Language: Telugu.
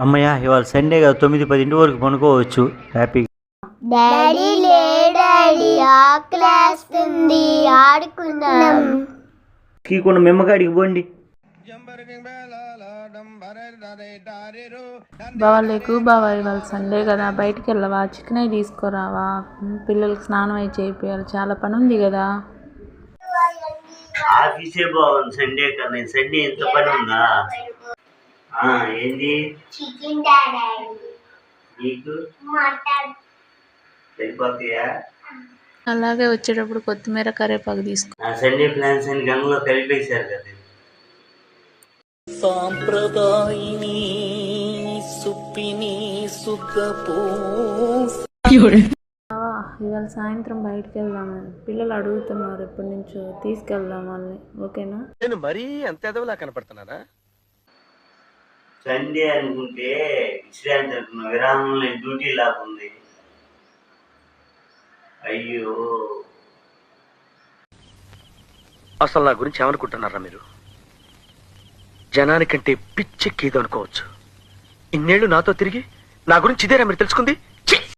అమ్మయ్య ఇవాళ సండే కదా 9-10 వరకు పనుకోవచ్చు హ్యాపీగా. డాడీ లేడాడీ ఆకలేస్తుంది ఆడుకుందాం. కీకుండా మిమ్మకాడికి పోండి. బావా లేకు బావా, ఇవాళ సండే కదా, బయటికి వెళ్ళవా, చికెన్ అయి తీసుకురావా, పిల్లలకి స్నానం అయి చేయాలి, చాలా పని ఉంది కదా. ఆఫీసే బాగుంది సండే కన్నా, సండే ఎంత పని ఉందా? ఏంది చికెన్ డాడీ నీకు మటన్ సరిపోతాయా? అలాగే వచ్చేటప్పుడు కొత్తిమీర కరివేపాకు తీసుకో. సండే ప్లాన్స్ అని గంగలో కలిపేశారు కదా. సాంప్రదాయిని సుప్పిని ఇవాళ సాయంత్రం బయటకు వెళ్దామని పిల్లలు అడుగుతున్నారు, ఎప్పటి నుంచో, తీసుకెళ్దాం వాళ్ళని, ఓకేనా? నేను మరీ అంత ఎదవలా కనపడుతున్నానా? సండే అనుకుంటే విశ్రాంతి అనుకున్నా, విరామంలో డ్యూటీ లాగుంది. అయ్యో అసలు నా గురించి ఏమనుకుంటున్నారా మీరు? జనానికంటే పిచ్చెక్కేదో అనుకోవచ్చు. ఇన్నేళ్లు నాతో తిరిగి నా గురించి ఇదేరా మీరు తెలుసుకుంది?